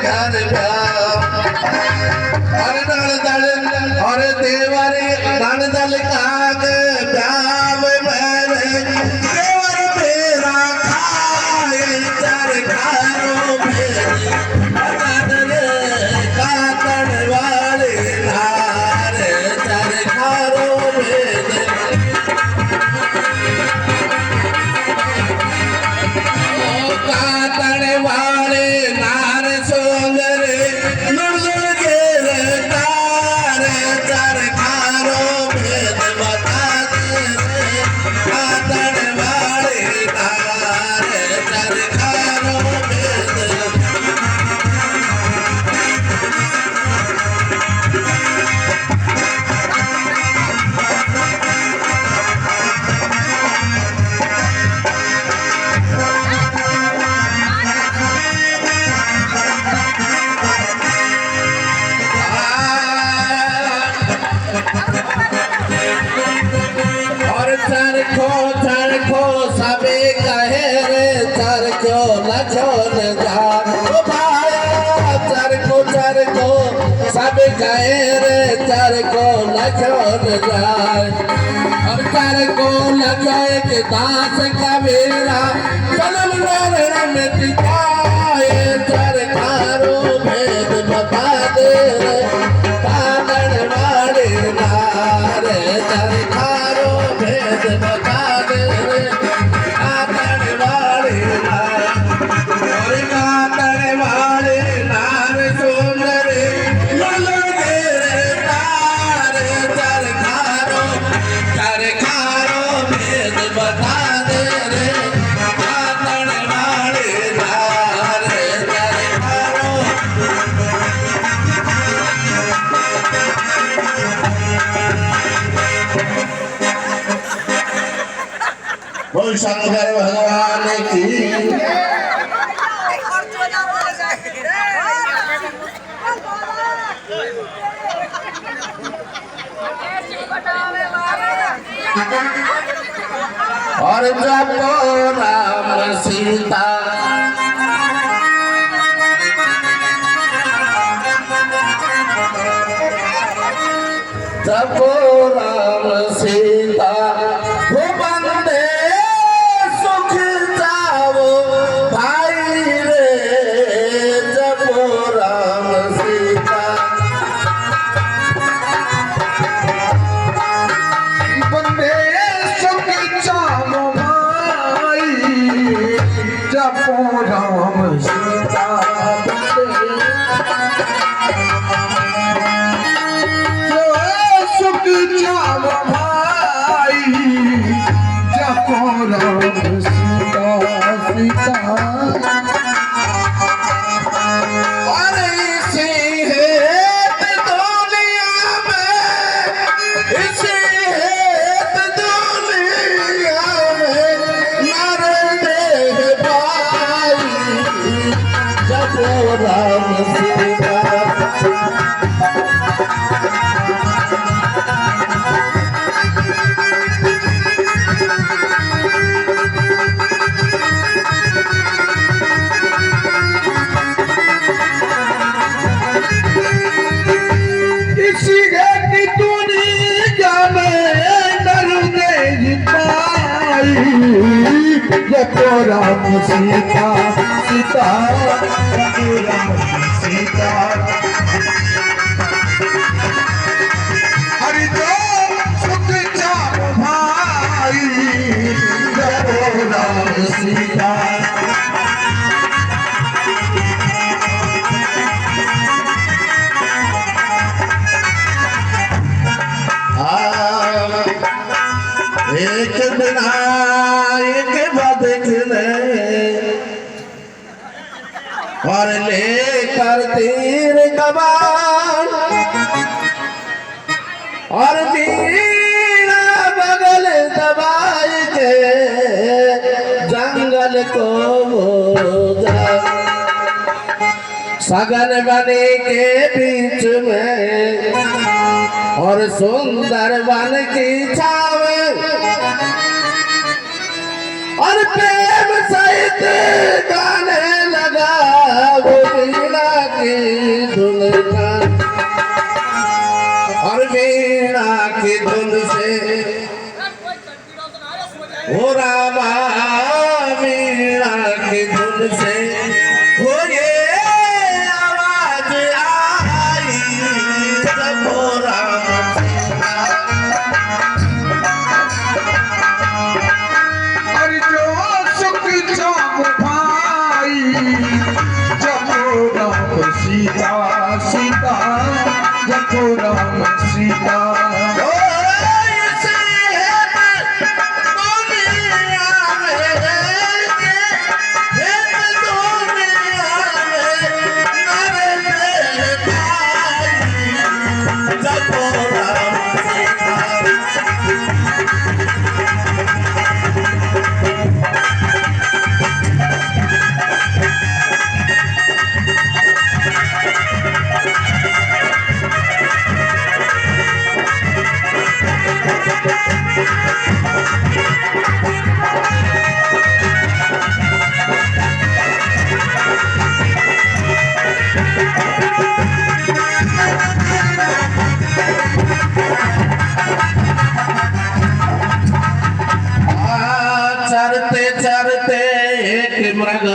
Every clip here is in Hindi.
घर अरे दल दल और देवरी दल दल काग प्याम मेरे देवर मेरा खाए चरखारो मेरी कातन वाले नार चरखारो मेरे कातन वाले नार सोंगरे नुजुल के तार चरखारो भेद बता दे कातन वाले नार चरखारो भेद और चरखो सबे कहे रे चरखो लखो न जा ओ भाया चरखो सबे कहे रे चरखो लखो न जा और चरखो लखो के दास कबीरा जन्म नर में टिकाए चरखारो भेद बता दे कातन वाले नार चरखारो भेद बता दे कातन वाले नार और कातन वाले नार सुंदरे ललो गे तार चरखारो भेद बता दे रे कातन वाले नार चरखारो बोल शंकर भगवान की और जपो राम सीता जपो राम सीता हो बंदे सुख जाओ भाई रे जपो राम सीता बंदे सुख जाओ भाई जपो राम सीता सुख जाओ भाई जपो राम सीता सीता और इसी हेत दुनिया में नर देह भाई जपो राम सीता इसी हेत दुनिया में नर देह भाई जपो राम सीता सीता जपो राम सीता हरि जो सुख जाओ भाई जपो राम सीता एक विनायक बदखने और लेकर तीर कमान और वीणा बगल दबाए के जंगल को मोजा सगन बने के बीच में और सुंदर वन की छावे और प्रेम सहित गाने लगा वो वीणा की धुन का और वीणा की धुन से हो रामा वीणा की धुन से हो ये आवाज आई जब हो राम और जो सुख चाम भाई जब राम सीता सीता जब राम सीता चरते चरते एक मृग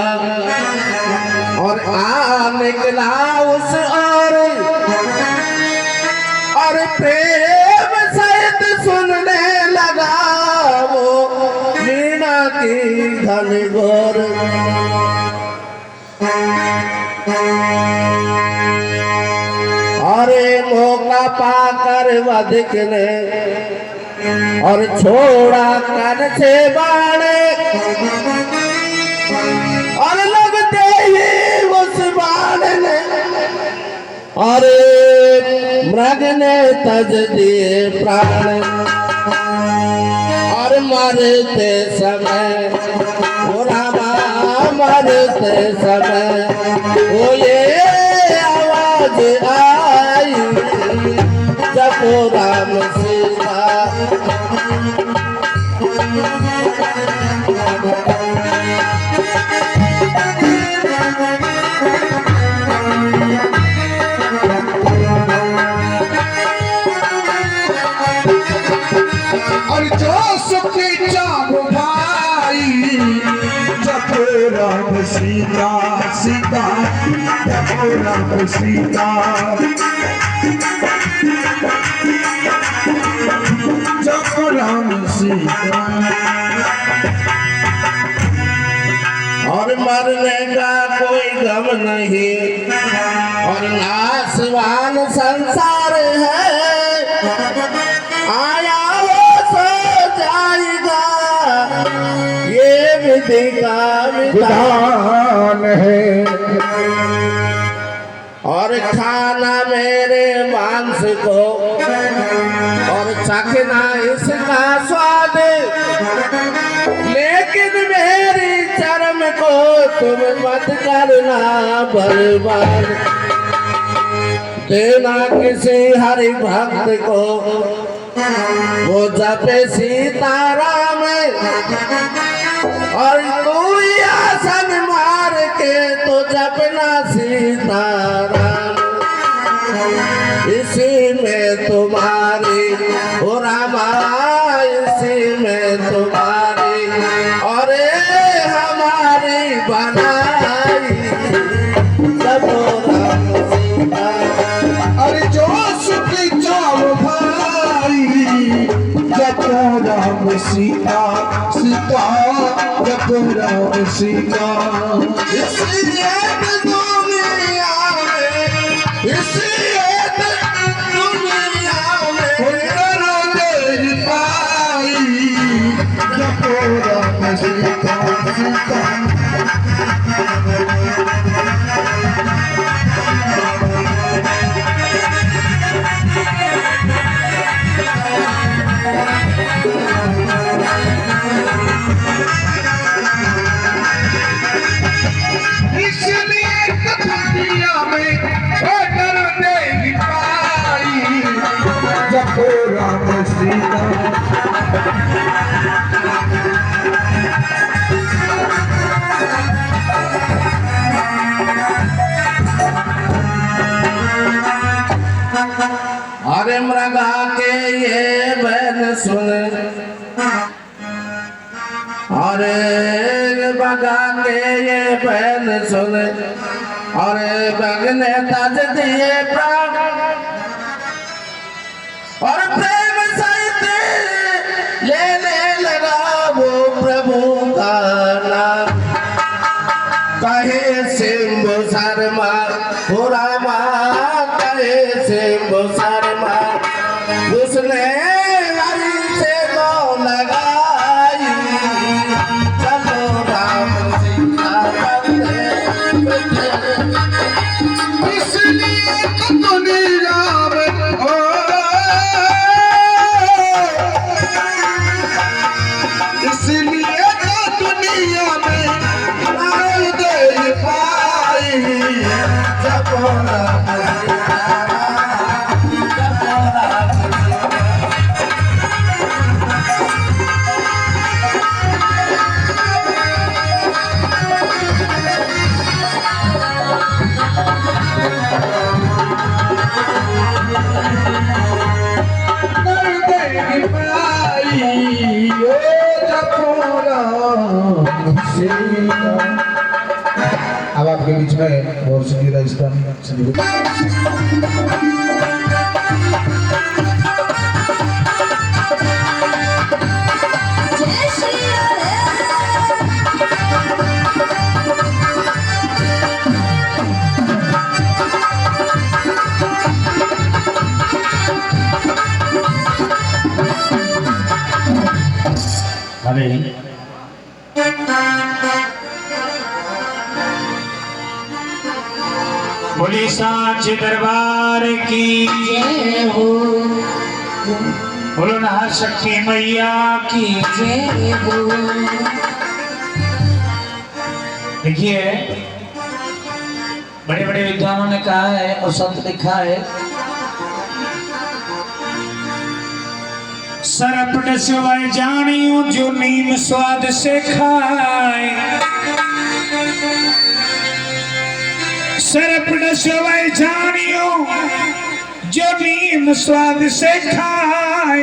और निकला उस और प्रेम सहित सुनने लगा वो वीणा की धन गोर अरे मौका पाकर वधिक ने और छोड़ा कन से बाणे और लगते ही उस बाण ने अरे मृग ने तज दिए प्राण और मरते समय ओ रामा मरते समय वो ये आवाज आई जब राम सीता और जो सुख चाम भाई जब राम सीता सीता जब राम सीता जब राम सीता और मरने का कोई गम नहीं और नासवान संसार है आया वो सो जाएगा ये विधि का विधान है और खाना मेरे मांस को और चखना इसका स्वाद लेकिन मेरी चर्म को तुम मत करना बर्बाद देना किसी हरि भक्त को वो जपे सीताराम और कोई आसन मार के तो जपना सीताराम इसी में तुम्हारी हो रामा इसी में तुम्हारी और हमारी बनाई जब राम सीता अरे जो सुख चाम भाई जब राम सीता सीता जब राम सीता इसलिए दुनिया में इसलिए दुनिया में पाई जब राम सीता सीता राम सीता अरे मृगा के ये बहन सुन, अरे मृगा के ये बहन सुन, अरे बगने तज दिए प्राण और प्रेम सहित लेने लगा वो प्रभु का नाम। कहे सिंबु शर्मा हो रामा, कहे सिंबु शर्मा, उसने हरि से गौ लगाई, चलो राम सीता बंदे। इसलिए तो दुनिया में ओ, इसलिए तो दुनिया में नाई दे पाई, जपो राम सीता, जपो राम सीता। नाई दे पाई, ओ जपोरा सीता। अब आपके बीच में और संगीत राजस्थान संगीत जय श्री राधे। अरे बोली सांच दरबार की जय हो, बोलो ना शक्ति मैया की। जय हो। देखिए बड़े बड़े विद्वानों ने कहा है और संत लिखा है, सरपट सिवाय जानियो जो नीम स्वाद से खाए, सरपट सिवाय जानियो जो नीम स्वाद से खाए,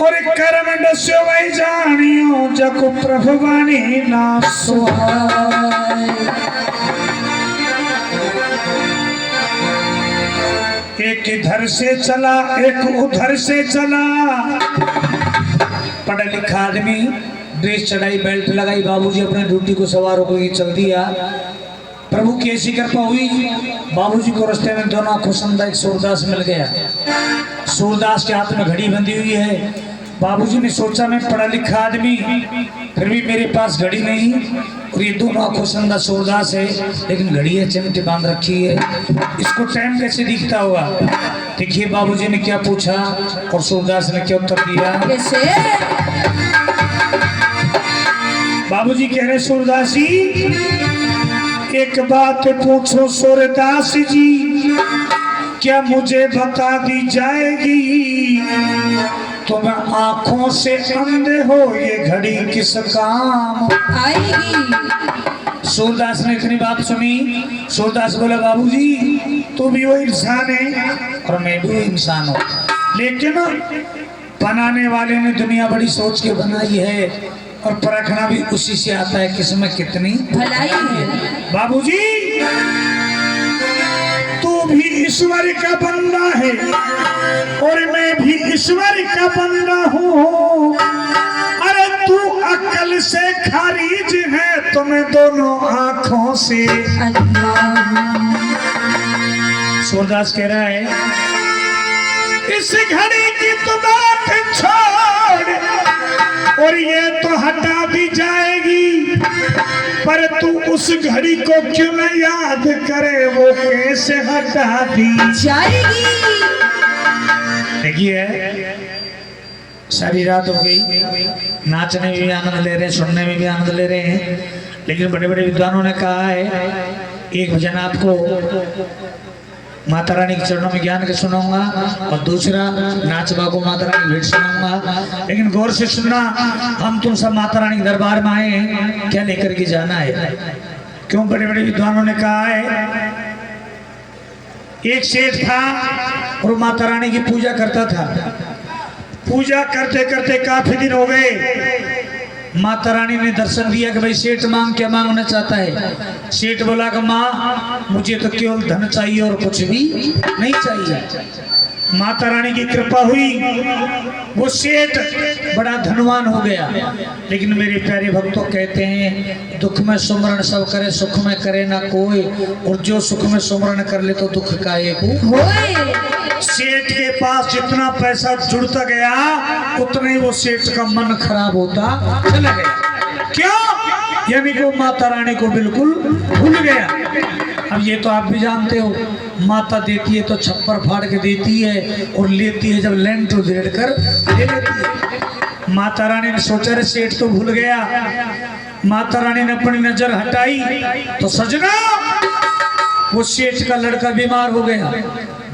और कर्म सिवाय जानियो जको प्रभु वाणी ना सुहाए। एक इधर से चला एक उधर से चला, पढ़ा लिखा आदमी ड्रेस चढ़ाई बेल्ट लगाई, बाबूजी अपने ड्यूटी को सवार होकर के चल दिया। प्रभु की ऐसी कृपा हुई, बाबूजी को रास्ते में दोनों आंखों समझा एक सूरदास मिल गया। सूरदास के हाथ में घड़ी बंधी हुई है। बाबूजी ने सोचा मैं पढ़ा लिखा आदमी, फिर भी मेरे पास घड़ी नहीं, और ये दोनों आंखों समझा सूरदास है, लेकिन घड़ी है चिमटे बांध रखी है, इसको टाइम कैसे दिखता होगा। देखिए बाबूजी ने क्या पूछा और सूरदास ने क्या उत्तर दिया। कैसे? बाबूजी कह रहे सूरदास जी, एक बात पूछो सूरदास जी, क्या मुझे बता दी जाएगी, तुम आंखों से अंधे हो ये घड़ी किस काम आएगी। सूरदास ने इतनी बात सुनी। सूरदास बोला बाबूजी तू भी वो इंसान है और मैं भी वो इंसान हूँ, लेकिन बनाने वाले ने दुनिया बड़ी सोच के बनाई है और परखना भी उसी से आता है किसमें कितनी भलाई है। बाबूजी तू भी ईश्वर का बंदा है और मैं भी ईश्वर का बंदा हूँ। अरे तू अक्ल से खारिज है, तुम्हें दोनों आंखों से। सूरदास कह रहा है इस घड़ी की तो बात छोड़ और ये तो हटा दी जाएगी, पर तू उस घड़ी को क्यों न याद करे, वो कैसे हटा दी जाएगी। देखिए सारी रात हो गई, नाचने में भी आनंद ले रहे हैं, सुनने में भी आनंद ले रहे हैं, लेकिन बड़े बड़े विद्वानों ने कहा है एक भजन आपको माता रानी के चरणों में ज्ञान के सुनाऊंगा और दूसरा नाच बागो माता रानी की भेंट सुनाऊंगा। लेकिन गौर से सुनना, हम तुम सब माता रानी के दरबार में आए हैं, क्या लेकर के जाना है। क्यों बड़े बड़े विद्वानों ने कहा है एक सेठ था, और माता रानी की पूजा करता था। पूजा करते करते काफी दिन हो गए। माता रानी ने दर्शन दिया कि भाई सेठ मांग क्या मांगना चाहता है। सेठ बोला कि माँ मुझे तो केवल धन चाहिए और कुछ भी नहीं चाहिए। माता रानी की कृपा हुई, वो सेठ बड़ा धनवान हो गया। लेकिन मेरे प्यारे भक्तों कहते हैं दुख में सुमरण सब करे, सुख में करे ना कोई, और जो सुख में सुमरण कर ले तो दुख का एक होए। सेठ के पास जितना पैसा जुड़ता गया उतना ही वो सेठ का मन खराब होता चला गया। क्यों? यानी कि वो माता रानी को बिल्कुल भूल गया। अब ये तो आप भी जानते हो, माता देती है तो छप्पर फाड़ के देती है और लेती है जब लेंट उधेड़ कर ले लेती है। माता रानी ने सोचा रे सेठ तो भूल गया। माता रानी ने अपनी नजर हटाई तो सजना वो सेठ का लड़का बीमार हो गया।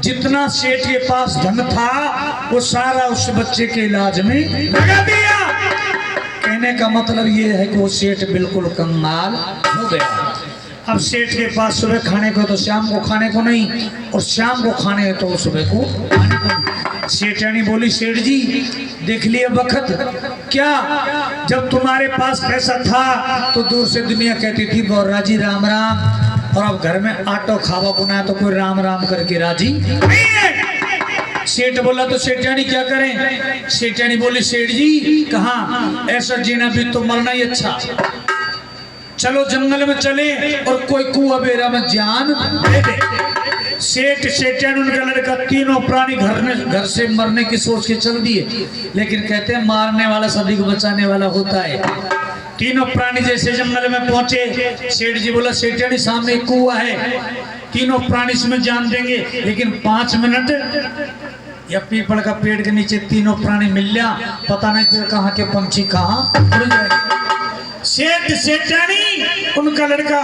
जितना सेठ के पास धन था वो सारा उस बच्चे के इलाज में लगा दिया। कहने का मतलब ये है कि वो सेठ बिल्कुल कंगाल हो गया। अब सेठ के पास सुबह खाने को तो शाम को खाने को नहीं, और शाम को खाने तो सुबह को खाने को नहीं। सेठानी बोली सेठ जी देख लिया वक्त क्या, जब तुम्हारे पास पैसा था तो दूर से दुनिया कहती थी गौरा जी राम राम, और अब घर में आटो खावा बुना तो कोई राम राम करके राजी नहीं है। सेठ बोला तो सेठानी क्या करें? सेठानी बोली सेठ जी कहाँ, ऐसा जीना भी तो मरना ही अच्छा। चलो जंगल में चले और कोई कुआं बेरा में जान दे दे। सेठ सेठानी उनका लड़का तीनों प्राणी घर से मरने की सोच के चल दिए। लेकिन कहते हैं मारने वाला सभी को बचाने वाला होता है। तीनों प्राणी जैसे जंगल में पहुंचे, सेठ जी बोला सेठानी सामने एक कुआं है, तीनों प्राणी इसमें जान देंगे, लेकिन 5 मिनट या पीपल का पेड़ के नीचे तीनों प्राणी मिल लिया, पता नहीं फिर कहाँ के पंछी कहाँ उड़ जाएंगे। सेठ सेठानी उनका लड़का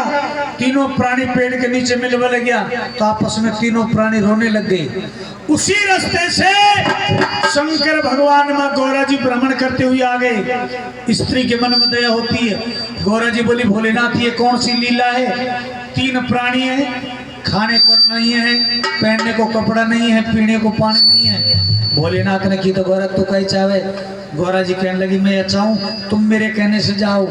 तीनों प्राणी पेड़ के नीचे मिलने लग गया तो आपस में तीनों प्राणी रोने लग गए। उसी रास्ते से शंकर भगवान मां गौरा जी भ्रमण करते हुए आ गए। स्त्री के मन में दया होती है। गौरा जी बोली भोलेनाथ ये कौन सी लीला है? 3 प्राणी है, खाने को नहीं है, पहनने को कपड़ा नहीं है, पीने को पानी नहीं है। भोलेनाथ ने की तो गौरा तू कहीं चाहे। गौरा जी कहने लगी मैं अच्छा हूं, तुम मेरे कहने से जाओ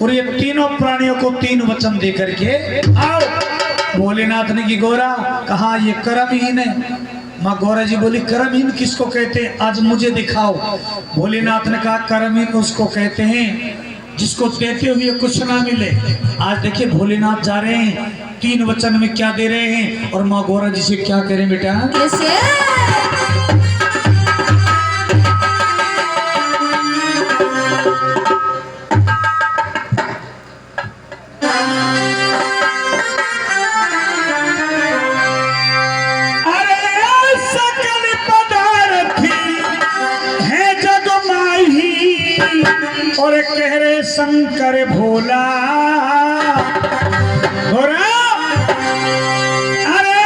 और ये तीनों प्राणियों को 3 वचन दे करके आओ। भोलेनाथ ने की गौरा कहा ये कर्महीन है। माँ गौरा जी बोली कर्महीन किसको कहते हैं, आज मुझे दिखाओ। भोलेनाथ ने कहा कर्महीन उसको कहते हैं जिसको देते हुए कुछ ना मिले। आज देखिए भोलेनाथ जा रहे हैं, 3 वचन में क्या दे रहे हैं और माँ गौरा जी से क्या करें बेटा। कैसे? और कह रहे शंकर भोला भोला, अरे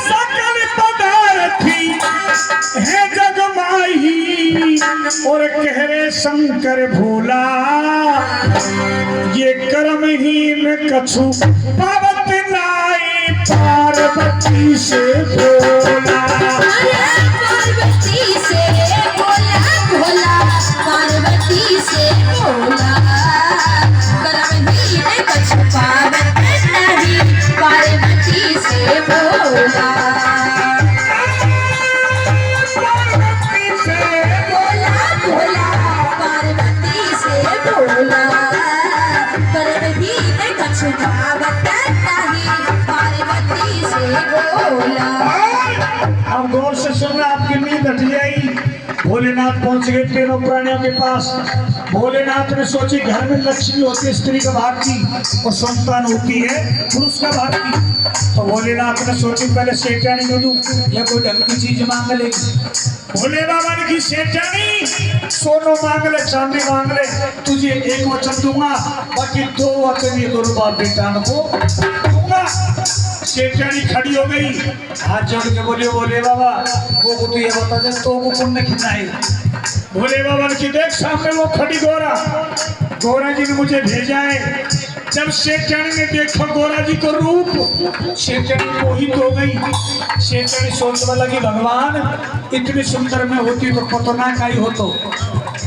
सकल पदार्थी है जग माही, और कह रहे शंकर भोला ये कर्महीन कछु पावत नाई पार्वती से भोला। पार्वती से भोला भोला, पार्वती से भोला, कर्महीन कछु पावत नहीं पार्वती से भोला। पार्वती से भोला भोला, पार्वती से भोला, कर्महीन कछु पावत नहीं पार्वती से भोला। अब गौर से सुनना, आपकी नींद हट जाएगी। भोलेनाथ पहुंच गए तीनों प्राणियों के पास। भोलेनाथ ने सोची घर में लक्ष्मी होती है स्त्री का भाग की, और संतान होती है पुरुष का भाग की। तो भोलेनाथ ने सोची पहले सेठानी को दूं या कोई ढंग की चीज मांग ले। भोले बाबा ने की सेठानी सोनो मांग ले, चांदी मांग ले, तुझे 1 वचन दूंगा, बाकी 2 वचन ये दोनों बाप बेटा को दूंगा। सेठानी खड़ी हो गई, हाथ जोड़ के बोले भोले बाबा वो को तू ये बता दे तो को पुण्य कितना है। भोले बाबा ने की देख सामने वो खड़ी गौरा, गौरा जी ने मुझे भेजा है जब शेषरानी ने देखा गोरा जी को रूप, शेषरानी मोहित हो गई। शेषरानी सोचने लगी भगवान इतनी सुंदर में होती तो पतना का ही होतो।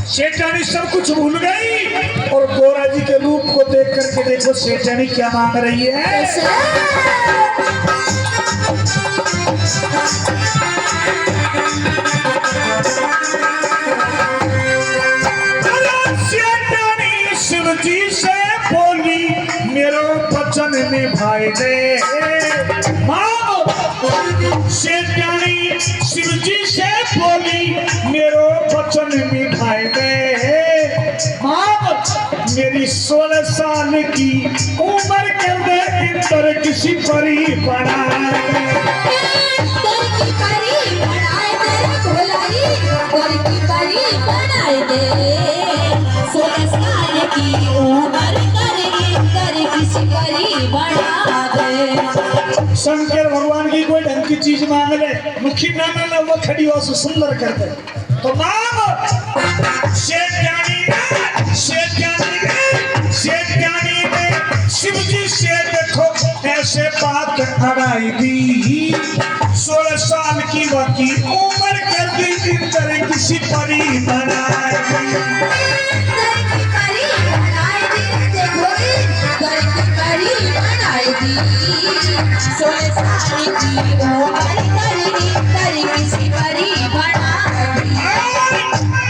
शेषरानी सब कुछ भूल गई और गोरा जी के रूप को देख करके देखो शेषरानी क्या मांग रही है। शेषरानी शिव जी से बोली मेरो वचन निभाए दे। शेषरानी शिव जी से बोली मेरो वचन निभाए दे। मेरी 16 साल की उम्र के अंदर किसी परी बना शंकर भगवान की कोई ढंग की चीज मांग ले, मुखी ना वो खड़ी हो सुंदर कर दे तो मांग। शेषरानी ने शिव जी से देखो ऐसे बात अड़ाई दी। 16 साल की वकी उम्र कर दी तरह किसी परी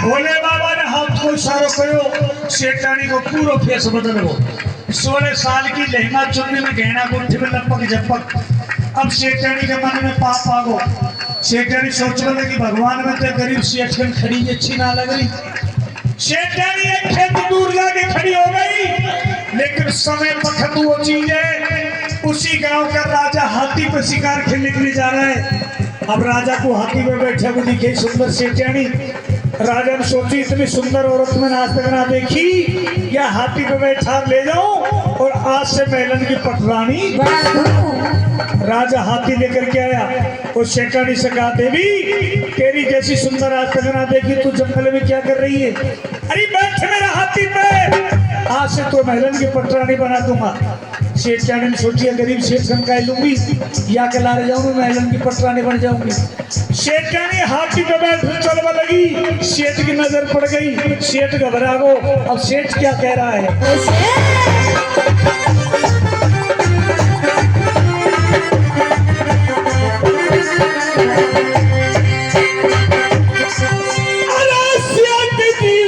भोले बाबा ने हाथ को इशारा करो, शेषरानी को पूरा फेस बदल हो। 16 साल की लहंगा चुन्नी में गहना गुंठी में लपक झपक। अब शेषरानी के मन में पाप आ गो। शेषरानी सोचने लगी भगवान में तो गरीब सेठ खड़ी अच्छी ना लग रही। शेषरानी एक खेत दूर जाके खड़ी हो गई, लेकिन समय वक्त वो चीज है। उसी गांव का राजा हाथी पर शिकार खेलने के लिए जा रहा है। अब राजा को हाथी में बैठे को दिखे सुंदर शेषरानी। राजा ने सोची इतनी सुंदर औरत में आज तक ना देखी, या हाथी पे बैठा ले जाऊं और आज से मेलन की पटरानी। राजा हाथी लेकर के आया और शेषरानी से कहा देवी तेरी जैसी सुंदर आज तक ना देखी, तू जंगल में क्या कर रही है? अरे बैठ मेरा हाथी पे, आज से तो मेलन की पटरानी बना दूंगा। शेषरानी ने सोची गरीब सेठ का लूंगी या के लारे जाऊंगी, मेलन की पटरानी बन जाऊंगी। शेषरानी हाथी पे बैठ चलने लगी, सेठ की नजर पड़ गई। सेठ घबरा गो, अब सेठ क्या कह रहा है?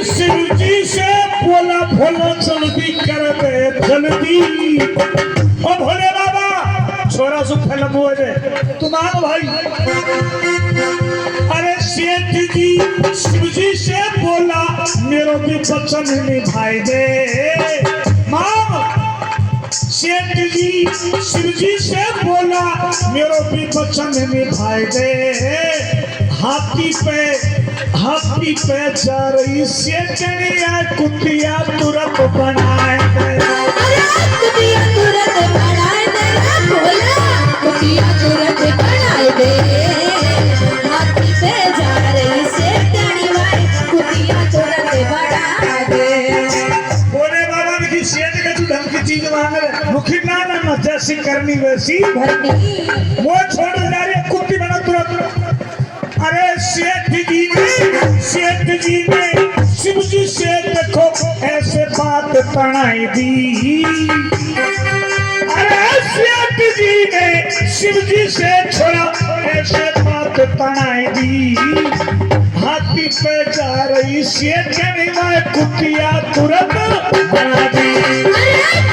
शिव जी से बोला भोला जल्दी कर दे जल्दी। ओ भोले बाबा छोरा सु फिल्म हुए दे तुम आओ भाई। अरे सेठ जी शिव जी से बोला मेरो भी वचन निभाए दे। सेठ जी शिव जी से बोला मेरो भी वचन निभाए दे। हाथी पे जा रही शेषरानी कुतिया तुरंत बनाए दे। कुतिया तुरंत बनाए दे भोला, कुतिया तुरंत बनाए दे। हाथी पे जा रही शेषरानी कुतिया तुरंत बना दे। बोले बाबा की सेठ का जो ढंग की चीज मांग रहे मुखी ना जैसी करनी वैसी वो छोड़ जा रही कुत्ती बना तुरंत। अरे सेठ जी ने शिव जी से देखो ऐसे बात तनाई दी। अरे सेठ जी ने शिव जी से छोड़ा ऐसे बात तनाई दी। हाथी पे जा रही शेषरानी कुतिया तुरंत बना दी।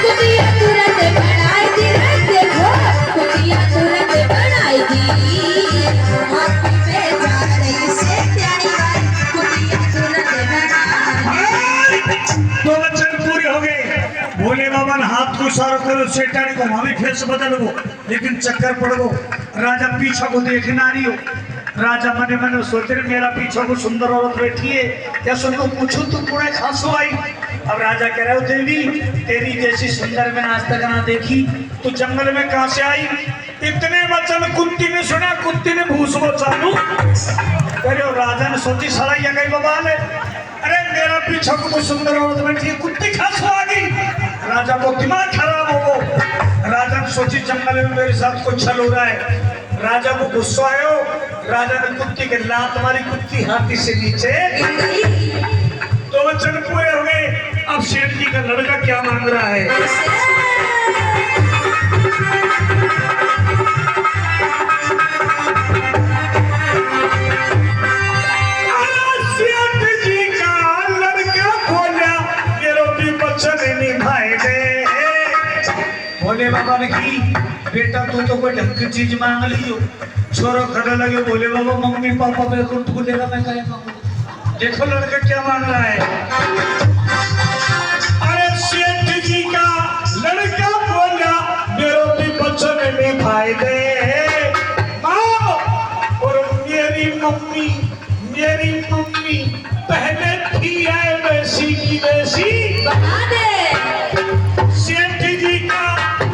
कुतिया तुरंत बनाई दी, देखो कुतिया तुरंत बनाई दी। हाथी पे जा रही शेषरानी कुतिया तुरंत बनाई दी। दो वचन पूरे हो गए। भोले बाबा ने हाथ को इशारा करो, शेषरानी को हमें फेस बदल गो, लेकिन चक्कर पड़ गो। राजा पीछा को देखना नहीं हो। राजा मने मने सोच रहे मेरा पीछा को सुंदर औरत बैठी है, क्या सुनो पूछू तू पूरे खासो आई। अब राजा कह रहे हो देवी तेरी जैसी सुंदर मैंने आज तक ना देखी, तू जंगल में कहां से आई? इतने वचन कुत्ती ने सुना, कुत्ती ने भूस को चालू करे। राजा ने सोची साला ये गई बवाल है। अरे मेरा पीछा को तो सुंदर औरत बैठी है, कुत्ती खासो आ गई। राजा को दिमाग खराब हो गो। राजा ने सोची जंगल में मेरे साथ कुछ छल हो रहा है। राजा को गुस्सा आयो। राजा ने कुत्ती के लात मारी, कुत्ती हाथी से नीचे। तो वचन पूरे हो गए। अब सेठ जी का लड़का क्या मांग रहा है? भोले बाबा ने की, बेटा तू तो कोई ढंग की चीज मांग लियो। छोरो खड़े लगे, भोले बाबा मम्मी पापा मेरे को भूलेगा, मैं क्या मांगू? देखो लड़का क्या मांग रहा है। अरे सेठ जी का लड़का बोला मेरे भी बच्चन में फायदे और मेरी मम्मी पहले थी है वैसी की वैसी बना दे। सेठ जी का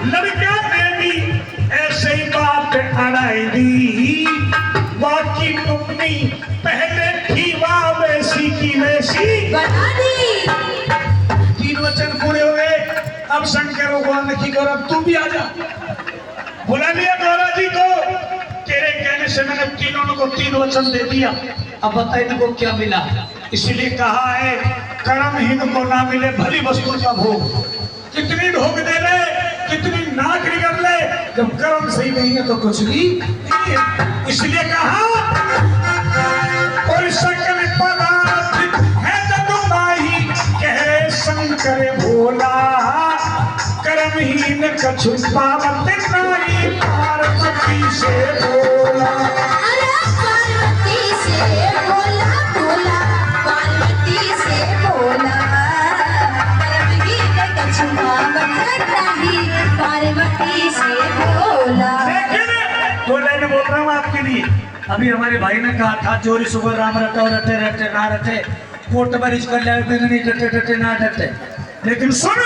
लड़का ने भी ऐसे ही बात अड़ाई दी। बाकी मम्मी पहले थी वह वैसी की वैसी बना दी। तीन वचन पूरे हुए। अब शंकर भगवान ने की करा, तू भी आ जा। बुला लिया गौरा जी को। तेरे कहने से मैंने तीनों को तीन वचन दे दिया। अब बता इनको क्या मिला। इसलिए कहा है कर्महीन को ना मिले भली वस्तु का भोग। कितनी ढोक दे ले, कितनी नाक निकल ले, जब कर्म सही नहीं है तो कुछ भी नहीं है। इसलिए कहा और सकल पदार्थ है जग माही, कहे शंकर भोला कर्महीन कछु पावत नहीं, पार्वती से बोला। अरे पार्वती से बोला, बोला पार्वती से बोला। कर्महीन कछु पावत नहीं, पार्वती से बोला। तो मैं बोल रहा हूँ आपके लिए। अभी हमारे भाई ने कहा था चोरी सुबह राम रटे और रटे रटे ना रटे, कोर्ट मरीज कर लिया फिर नहीं डटे डटे ना डटे। लेकिन सुन,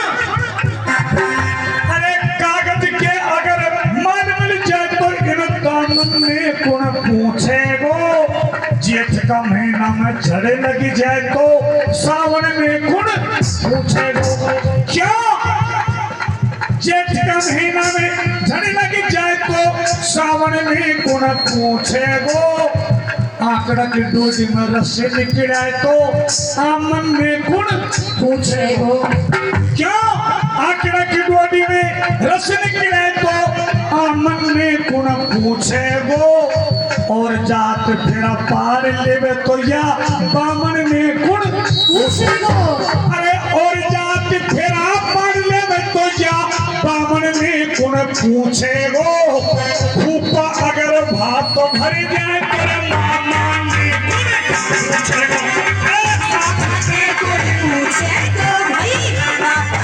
अरे कागज के अगर मान मिल जाए तो इन कानून में कौन पूछेगो। जेठ का महीना में झड़े लगी जाए तो सावन में कौन पूछेगो। क्या जेठ का महीना में झड़े लगी जाए तो सावन में कौन पूछेगो। आंकड़ा की डोरी में रस्से निकले तो आमन में कौन पूछेगो। क्यों आंकड़ा की डोरी में रस्से निकले तो आमन में कौन पूछेगो। और जात फेरा पार लेवे तो या बामन में कौन पूछेगो। अरे और जात फेरा पार लेवे तो या बामन में कौन पूछेगो। ऊपा अगर भात तो भर जाए तेरे मामा में पूछेगो। पूछेगो भाई, पापा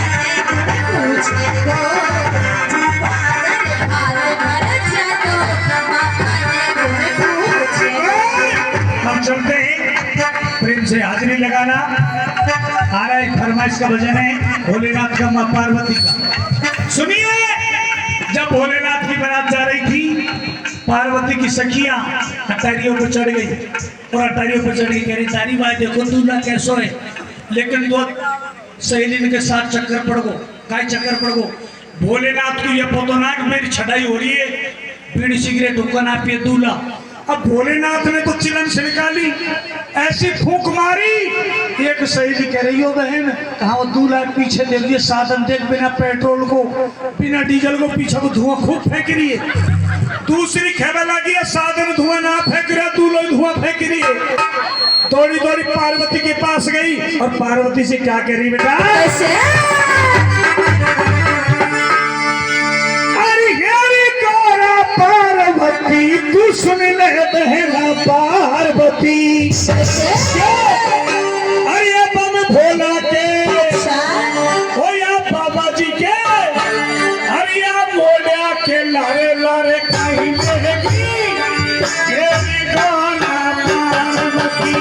ने पूछेगो। हम चलते हैं, प्रेम से हाजिरी लगाना। आ रहा एक फरमाइश का भजन है भोलेनाथ का मां पार्वती का। सुनिए, जब भोलेनाथ की बारात जा रही थी, पार्वती की सखियां अटारियों पर चढ़ गई और अटारियों पर चढ़ गई, कह रही तारी भाई देखो दूल्हा कैसो है। लेकिन दो सहेली के साथ चक्कर पड़ गो, काय चक्कर पड़ गो। भोलेनाथ को यह पतोनाक मेरी छटाई हो रही है, बीड़ी सिगरेट हुक्का ना पिए दूल्हा। अब भोलेनाथ ने तो चिलम से निकाली, ऐसी फूंक मारी। एक सहेली कह रही हो बहन, कहा वो दूल्हा पीछे देख लिए साधन देख, बिना पेट्रोल को बिना डीजल को पीछे को धुआं खूब फेंक रही है। दूसरी खेबे लगी है, साधन धुआं ना फेंक रहा, दूल्हा धुआं फेंक रही है। दौड़ी दौड़ी पार्वती के पास गई और पार्वती से क्या कह रही बेटा। पार्वती तू सुन ले बहना पार्वती, अरे बम भोला के हो या बाबा जी के, अरे या मोलिया के लारे लारे कहीं रहेगी तेरी गाना पार्वती।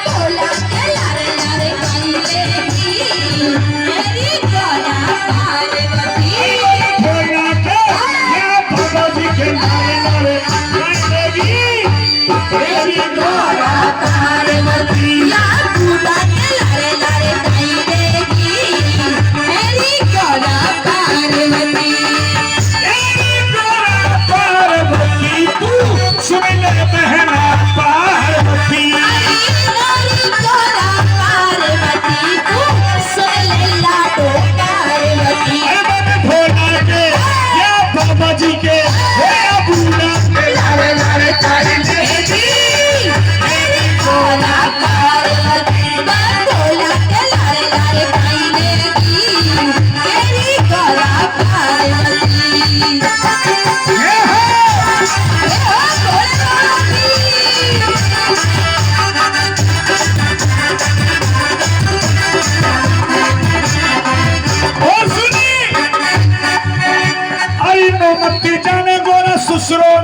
भोला के लारे लारे कहीं रहेगी तेरी गाना पार्वती। भोला के या बाबा जी के लारे लारे कहीं रहेगी तेरी गाना पार्वती।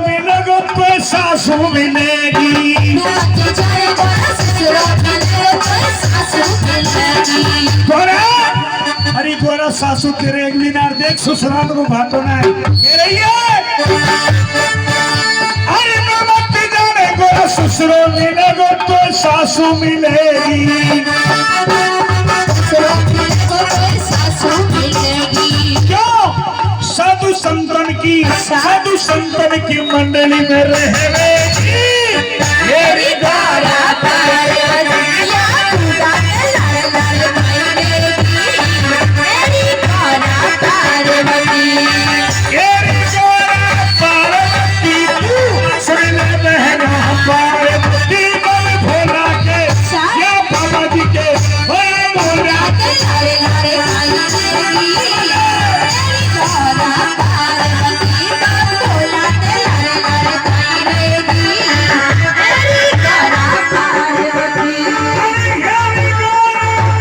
मिलोगे तो सासू मिलेगी। मत जाए गोरा ससुरा मिले तो सासू मिलेगी। गोरा अरे गोरा सासू तेरे एक मीनार देख ससुराल को भाटो ना कह रही है। अरे मैं मत जाने गोरा ससुरा मिलोगे तो सासू मिलेगी। ससुरा मिले तो सासू मिलेगी। क्यों साधु संतन की मंडली में रहेगी। मेरी गोरा पार्वतिया खुदा के लाल लाल मायनेगी। मेरी गोरा पार्वती तेरी गोरा पार्वती तू सुन ले बहना पार्वती बल भोला के या बाबा जी के भोला भोला के लाल लाल मायनेगी। मेरी गोरा पार्वती बल भोला के लाल लाल मायनेगी। मेरी गोरा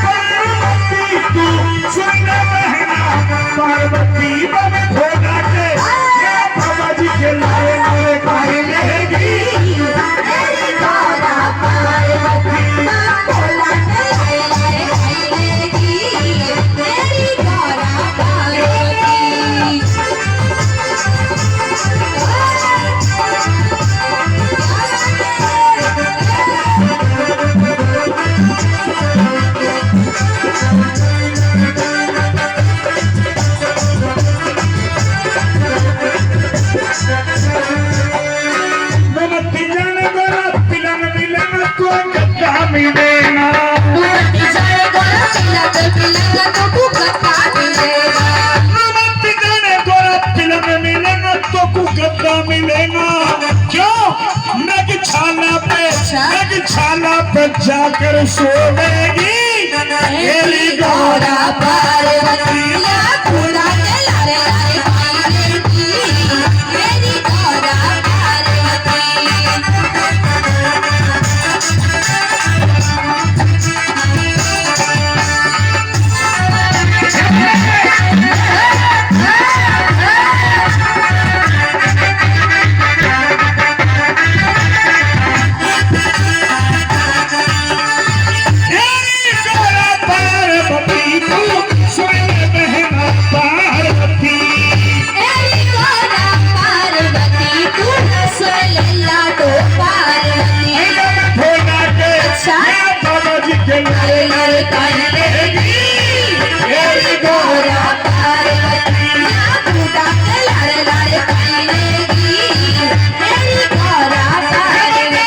पार्वती तू सुन ले बहना पार्वती बल भोला के या बाबा जी के लाए लाए गाए रहेगी। मेरी गोरा पार्वती बल भोला के लाल लाल मायनेगी। मेरी गोरा पार्वती मिलेगा मत जाए गोरा मिलेगा तो भूखा मिलेगा। मिलेगा तो कुगद्दा मिलेगा। क्यों नग छाला पे जाकर सोएगी। मेरी गोरा पार्वतिया खुदा के लाल लाल मायनेगी। मेरी गोरा पार्वती पार्वती तू सुन ले बहना पार्वती। मेरी गोरा पार्वती तू सुन ले लाडो पार्वती। भोला के अच्छा। या बाबा जी के लाए लाल लाल मायनेगी। मेरी गोरा पार्वतिया खुदा के लाल लाल मायनेगी। मेरी गोरा पार्वती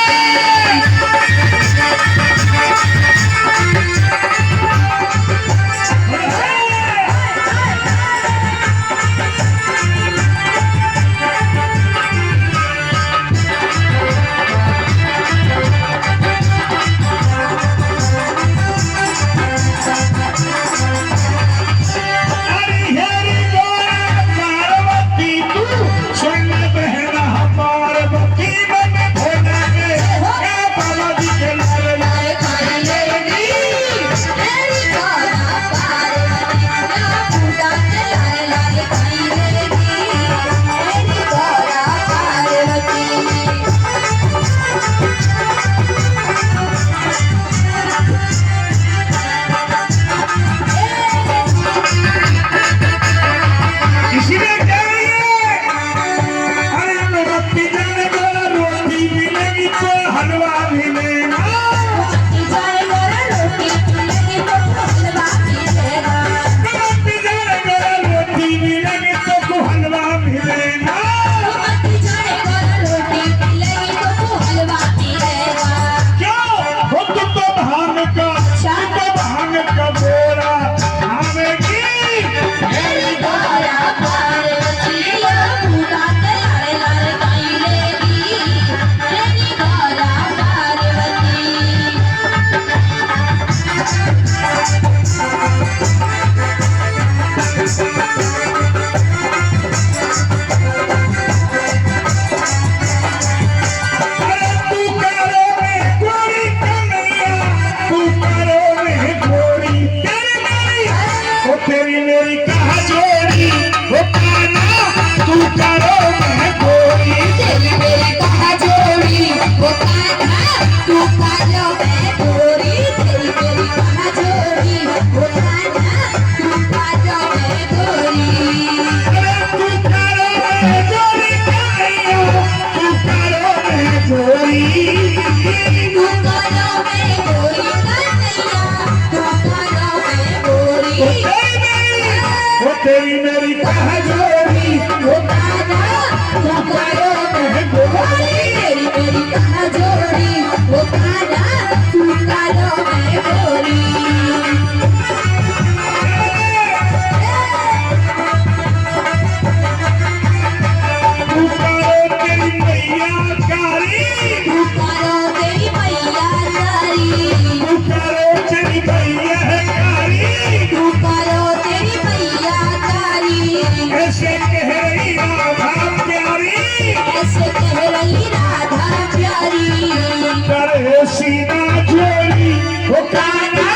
ऐसे कह रही राधा प्यारी ऐसे कह रही राधा प्यारी करे सीना जोड़ी हो काना